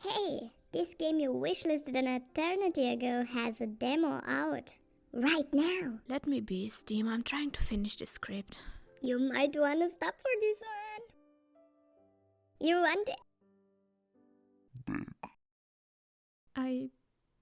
Hey, this game you wishlisted an eternity ago has a demo out. Right now. Let me be, Steam. I'm trying to finish the script. You might want to stop for this one. You want it? I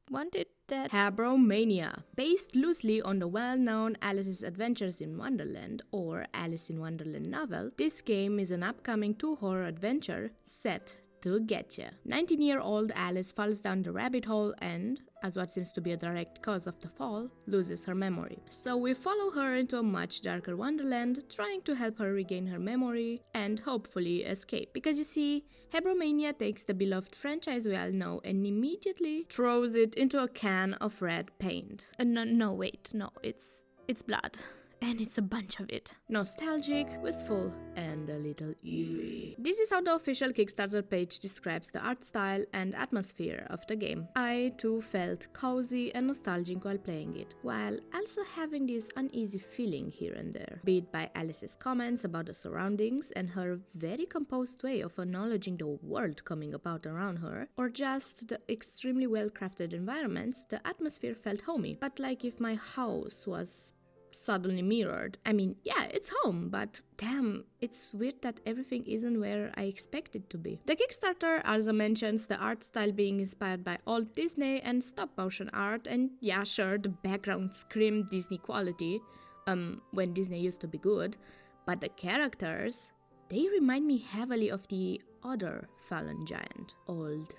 wanted that. Habromania. Based loosely on the well-known Alice's Adventures in Wonderland or Alice in Wonderland novel, this game is an upcoming 2-horror adventure set to getcha. 19-year-old Alice falls down the rabbit hole and, as what seems to be a direct cause of the fall, loses her memory. So we follow her into a much darker Wonderland, trying to help her regain her memory and hopefully escape. Because you see, Habromania takes the beloved franchise we all know and immediately throws it into a can of red paint. No, it's blood. And it's a bunch of it. Nostalgic, wistful, and a little eerie. This is how the official Kickstarter page describes the art style and atmosphere of the game. I too felt cozy and nostalgic while playing it, while also having this uneasy feeling here and there, be it by Alice's comments about the surroundings and her very composed way of acknowledging the world coming about around her, or just the extremely well-crafted environments. The atmosphere felt homey, but like if my house was suddenly mirrored. I mean, yeah, it's home, but damn, it's weird that everything isn't where I expect it to be. The Kickstarter also mentions the art style being inspired by old Disney and stop-motion art, and yeah, sure, the background screamed Disney quality, when Disney used to be good, but the characters, they remind me heavily of the other fallen giant, old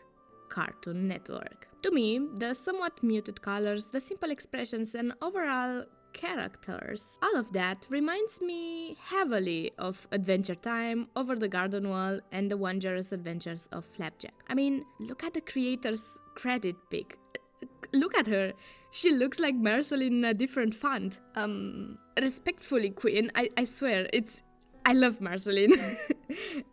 Cartoon Network. To me, the somewhat muted colors, the simple expressions, and overall characters, all of that reminds me heavily of Adventure Time, Over the Garden Wall, and The Wondrous Adventures of Flapjack. I mean, look at the creator's credit pic. Look at her. She looks like Marceline in a different font. Respectfully, Queen, I swear, I love Marceline.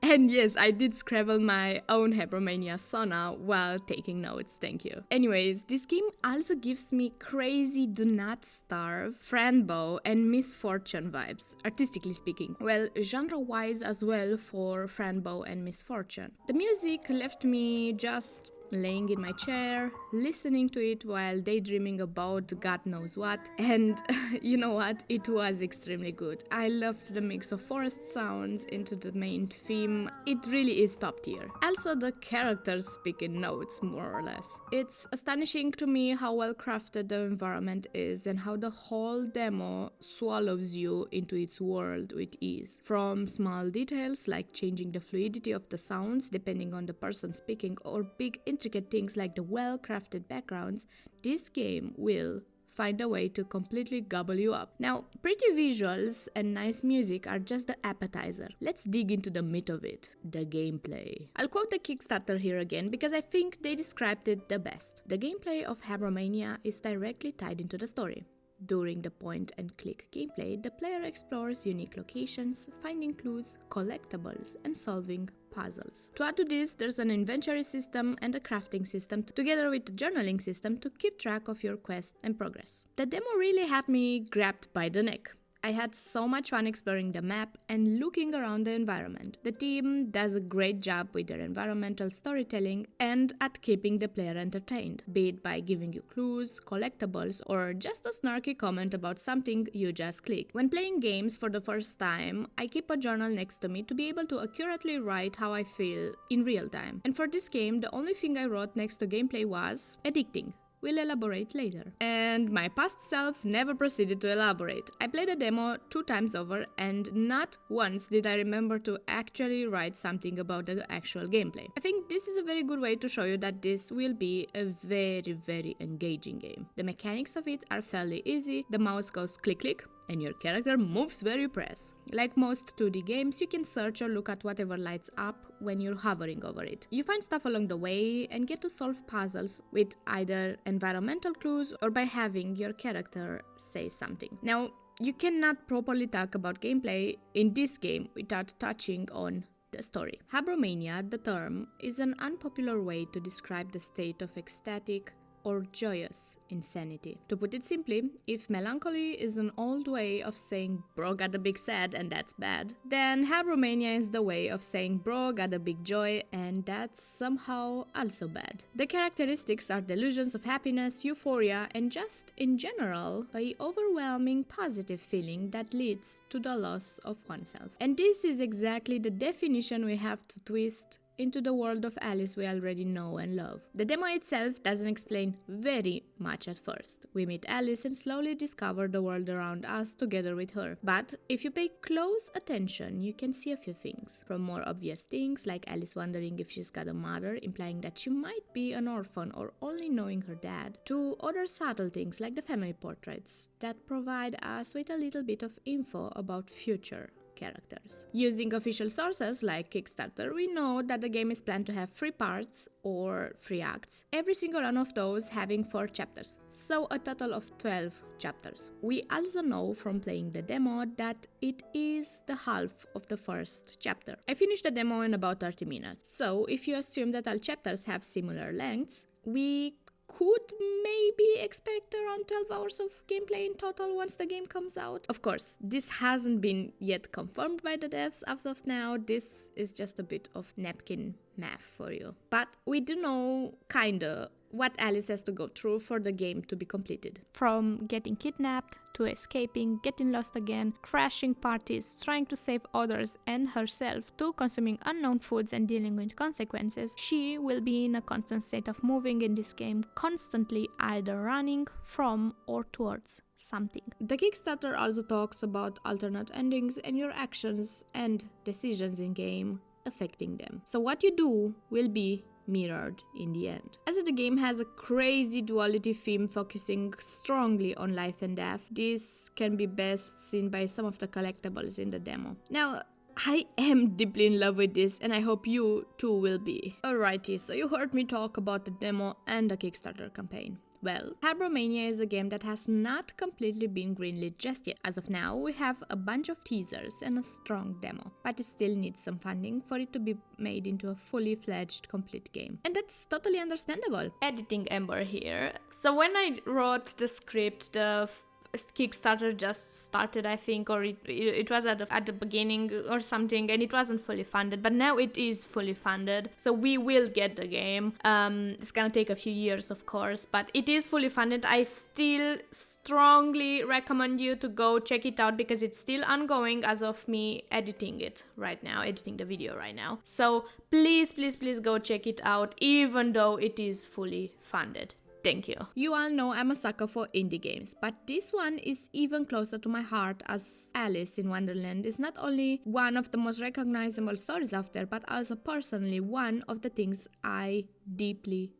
And yes, I did scribble my own Habromania Sona while taking notes, thank you. Anyways, this game also gives me crazy Do Not Starve, Franbow, and Misfortune vibes, artistically speaking. Well, genre-wise as well for Franbow and Misfortune. The music left me just laying in my chair, listening to it while daydreaming about God knows what, and you know what, it was extremely good. I loved the mix of forest sounds into the main theme. It really is top tier. Also, the characters speak in notes, more or less. It's astonishing to me how well crafted the environment is and how the whole demo swallows you into its world with ease. From small details like changing the fluidity of the sounds depending on the person speaking, or big intricate things like the well-crafted backgrounds, this game will find a way to completely gobble you up. Now, pretty visuals and nice music are just the appetizer. Let's dig into the meat of it, the gameplay. I'll quote the Kickstarter here again because I think they described it the best. The gameplay of Habromania is directly tied into the story. During the point-and-click gameplay, the player explores unique locations, finding clues, collectibles, and solving puzzles. To add to this, there's an inventory system and a crafting system, together with the journaling system to keep track of your quest and progress. The demo really had me grabbed by the neck. I had so much fun exploring the map and looking around the environment. The team does a great job with their environmental storytelling and at keeping the player entertained, be it by giving you clues, collectibles, or just a snarky comment about something you just clicked. When playing games for the first time, I keep a journal next to me to be able to accurately write how I feel in real time. And for this game, the only thing I wrote next to gameplay was addicting. We'll elaborate later. And my past self never proceeded to elaborate. I played the demo 2 times over and not once did I remember to actually write something about the actual gameplay. I think this is a very good way to show you that this will be a very, very engaging game. The mechanics of it are fairly easy. The mouse goes click click and your character moves where you press. Like most 2D games, you can search or look at whatever lights up when you're hovering over it. You find stuff along the way and get to solve puzzles with either environmental clues or by having your character say something. Now, you cannot properly talk about gameplay in this game without touching on the story. Habromania, the term, is an unpopular way to describe the state of ecstatic, or joyous insanity. To put it simply, if melancholy is an old way of saying bro got a big sad and that's bad, then Habromania is the way of saying bro got a big joy and that's somehow also bad. The characteristics are delusions of happiness, euphoria, and just in general, a overwhelming positive feeling that leads to the loss of oneself. And this is exactly the definition we have to twist into the world of Alice we already know and love. The demo itself doesn't explain very much at first. We meet Alice and slowly discover the world around us together with her. But if you pay close attention, you can see a few things. From more obvious things, like Alice wondering if she's got a mother, implying that she might be an orphan or only knowing her dad, to other subtle things like the family portraits that provide us with a little bit of info about future characters. Using official sources like Kickstarter, we know that the game is planned to have 3 parts or 3 acts, every single one of those having 4 chapters, so a total of 12 chapters. We also know from playing the demo that it is the half of the first chapter. I finished the demo in about 30 minutes, so if you assume that all chapters have similar lengths, we could maybe expect around 12 hours of gameplay in total once the game comes out. Of course, this hasn't been yet confirmed by the devs as of now. This is just a bit of napkin math for you. But we do know kinda what Alice has to go through for the game to be completed. From getting kidnapped, to escaping, getting lost again, crashing parties, trying to save others and herself, to consuming unknown foods and dealing with consequences, she will be in a constant state of moving in this game, constantly either running from or towards something. The Kickstarter also talks about alternate endings and your actions and decisions in game affecting them. So what you do will be mirrored in the end. As the game has a crazy duality theme focusing strongly on life and death, this can be best seen by some of the collectibles in the demo. Now, I am deeply in love with this and I hope you too will be. Alrighty, so you heard me talk about the demo and the Kickstarter campaign. Well, Habromania is a game that has not completely been greenlit just yet. As of now, we have a bunch of teasers and a strong demo, but it still needs some funding for it to be made into a fully fledged complete game. And that's totally understandable. Editing Ember here. So when I wrote the script, the Kickstarter just started, I think, or it was at the beginning or something, and it wasn't fully funded, but now it is fully funded, so we will get the game. It's gonna take a few years, of course, but it is fully funded. I still strongly recommend you to go check it out because it's still ongoing as of me editing it right now, editing the video right now. So please go check it out, even though it is fully funded. Thank you. You all know I'm a sucker for indie games, but this one is even closer to my heart as Alice in Wonderland is not only one of the most recognizable stories out there, but also personally one of the things I deeply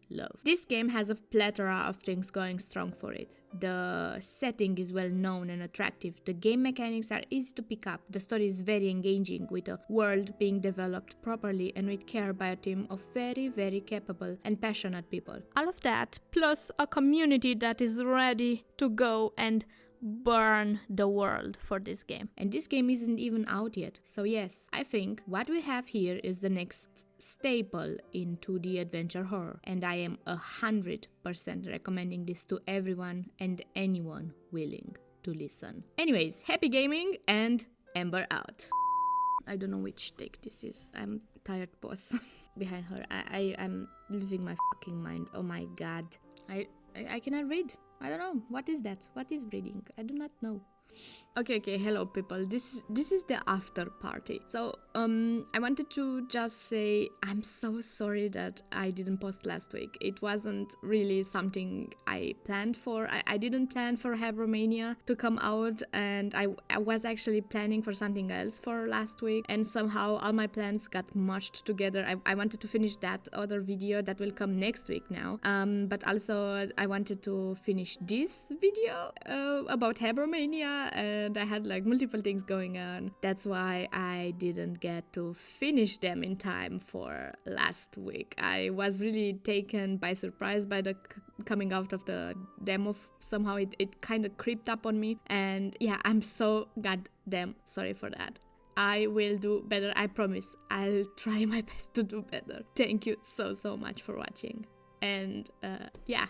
love. This game has a plethora of things going strong for it. The setting is well known and attractive. The game mechanics are easy to pick up. The story is very engaging, with a world being developed properly and with care by a team of very capable and passionate people. All of that, plus a community that is ready to go and burn the world for this game. And this game isn't even out yet. So yes, I think what we have here is the next staple in 2D adventure horror, and I am 100% recommending this to everyone and anyone willing to listen. Anyways, happy gaming and Ember out. I don't know which take this is. I'm tired boss behind her. I'm losing my fucking mind. Oh my god. I cannot read. I don't know. What is that? What is reading? I do not know. Okay, hello people. This is the after party. So, I wanted to just say I'm so sorry that I didn't post last week. It wasn't really something I planned for. I didn't plan for Habromania to come out, and I was actually planning for something else for last week, and somehow all my plans got mushed together. I wanted to finish that other video that will come next week now, but also I wanted to finish this video about Habromania, and I had like multiple things going on. That's why I didn't get to finish them in time for last week. I was really taken by surprise by the coming out of the demo. Somehow it kind of creeped up on me, and yeah, I'm so goddamn sorry for that. I will do better, I promise. I'll try my best to do better. Thank you so much for watching. And yeah,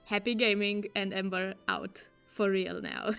happy gaming, and Ember out for real now.